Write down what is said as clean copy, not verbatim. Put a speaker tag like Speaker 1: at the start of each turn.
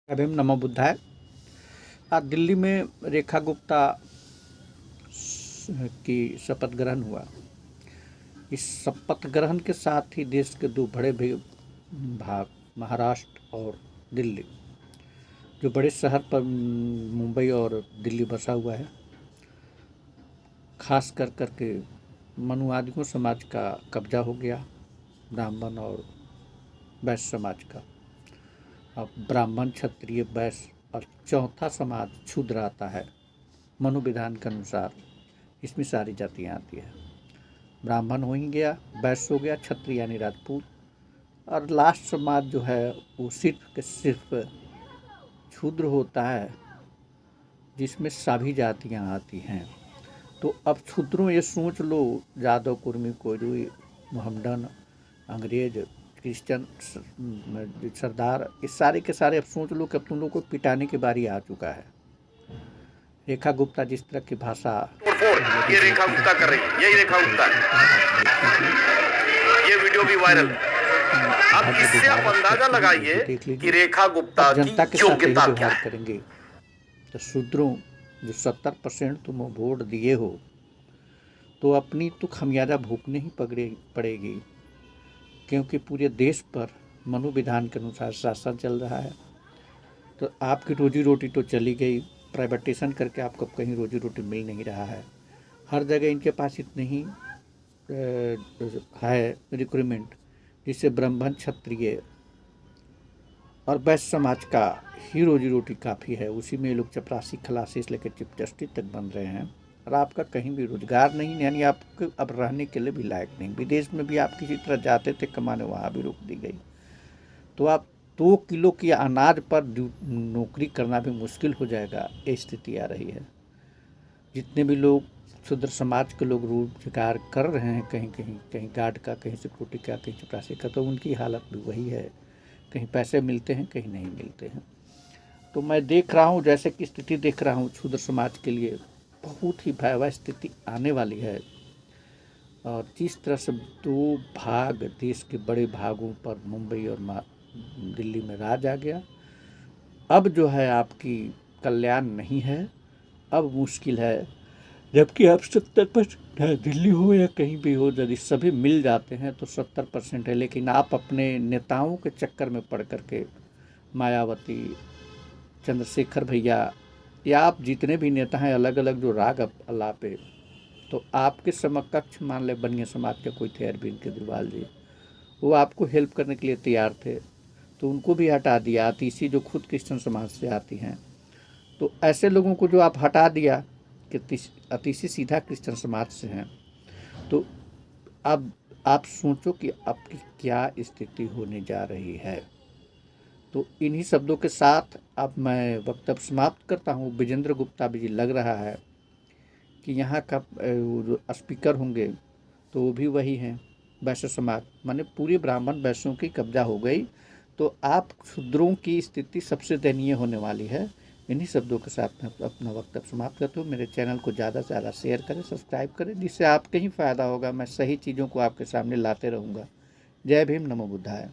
Speaker 1: अभिम नमो बुद्धाय। आज दिल्ली में रेखा गुप्ता की शपथ ग्रहण हुआ। इस शपथ ग्रहण के साथ ही देश के दो बड़े भाग महाराष्ट्र और दिल्ली, जो बड़े शहर पर मुंबई और दिल्ली बसा हुआ है, खास कर करके मनुवादियों समाज का कब्जा हो गया, ब्राह्मण और वैश्य समाज का। अब ब्राह्मण, क्षत्रिय, वैश्य और चौथा समाज शूद्र आता है। मनुविधान के अनुसार इसमें सारी जातियाँ आती है। ब्राह्मण हो ही गया, वैश्य हो गया, क्षत्रिय यानी राजपूत, और लास्ट समाज जो है वो सिर्फ के सिर्फ शूद्र होता है, जिसमें सभी जातियाँ आती हैं। तो अब शूद्रों ये सोच लो, यादव, कुर्मी, कोयरी, मोहम्मडन, अंग्रेज, क्रिश्चियन, सरदार, ये सारे के सारे अब सोच लो कि अब तुम लोग को पिटाने की बारी आ चुका है। रेखा गुप्ता जिस तरह की भाषा
Speaker 2: ये रेखा गुप्ता कर रही है, यही रेखा गुप्ता है। ये वीडियो भी वायरल। अब इससे आप अंदाजा लगाइए कि रेखा गुप्ता
Speaker 1: जनता
Speaker 2: की
Speaker 1: के साथ
Speaker 2: योग्यता क्या
Speaker 1: व्यवहार
Speaker 2: है।
Speaker 1: करेंगे तो शूद्रों जो 70% तुम वोट दिए हो, तो अपनी तो खमियाजा भुगतनी ही पड़ेगी, क्योंकि पूरे देश पर मनुविधान के अनुसार शासन चल रहा है। तो आपकी रोजी रोटी तो चली गई, प्राइवेटाइजेशन करके आपको कहीं रोजी रोटी मिल नहीं रहा है। हर जगह इनके पास इतनी ही है रिक्रूटमेंट, जिससे ब्राह्मण, क्षत्रिय और वैश्य समाज का ही रोजी रोटी काफ़ी है। उसी में ये लोग चपरासी, खलासी से लेकर चीफ जस्टिस तक बन रहे हैं, और आपका कहीं भी रोजगार नहीं, यानी आपको अब रहने के लिए भी लायक नहीं। विदेश में भी आप किसी तरह जाते थे कमाने, वहाँ भी रोक दी गई। तो आप 2 किलो की अनाज पर नौकरी करना भी मुश्किल हो जाएगा, ये स्थिति आ रही है। जितने भी लोग शूद्र समाज के लोग रोजगार कर रहे हैं, कहीं गार्ड का, कहीं सिक्योरिटी का, कहीं चपरासी का, तो उनकी हालत भी वही है। कहीं पैसे मिलते हैं, कहीं नहीं मिलते हैं। तो मैं देख रहा हूँ, जैसे कि स्थिति देख रहा हूँ, शूद्र समाज के लिए बहुत ही भयावह स्थिति आने वाली है। और जिस तरह से 2 भाग देश के बड़े भागों पर मुंबई और दिल्ली में राज आ गया, अब जो है आपकी कल्याण नहीं है, अब मुश्किल है। जबकि अब 70% है, दिल्ली हो या कहीं भी हो, यदि सभी मिल जाते हैं तो 70% है। लेकिन आप अपने नेताओं के चक्कर में पड़ करके, मायावती, चंद्रशेखर भैया, या आप जितने भी नेता हैं अलग अलग जो राग अलापे, तो आपके समकक्ष मान ले बनिया समाज के कोई थे, अरविंद केजरीवाल जी, वो आपको हेल्प करने के लिए तैयार थे, तो उनको भी हटा दिया। अतीसी जो खुद क्रिश्चियन समाज से आती हैं, तो ऐसे लोगों को जो आप हटा दिया कि अतीसी सीधा क्रिश्चियन समाज से हैं, तो अब आप सोचो कि आपकी क्या स्थिति होने जा रही है। तो इन्हीं शब्दों के साथ अब मैं वक्तव्य समाप्त करता हूँ। विजेंद्र गुप्ता भी लग रहा है कि यहाँ का जो स्पीकर होंगे तो वो भी वही हैं, वैश्य समाज, माने पूरे ब्राह्मण वैश्यों की कब्जा हो गई। तो आप शूद्रों की स्थिति सबसे दयनीय होने वाली है। इन्हीं शब्दों के साथ मैं अपना वक्तव्य समाप्त करता हूँ। मेरे चैनल को ज़्यादा से ज़्यादा शेयर करें, सब्सक्राइब करें, जिससे आपके ही फ़ायदा होगा। मैं सही चीज़ों को आपके सामने लाते रहूँगा। जय भीम, नमो बुद्धाय।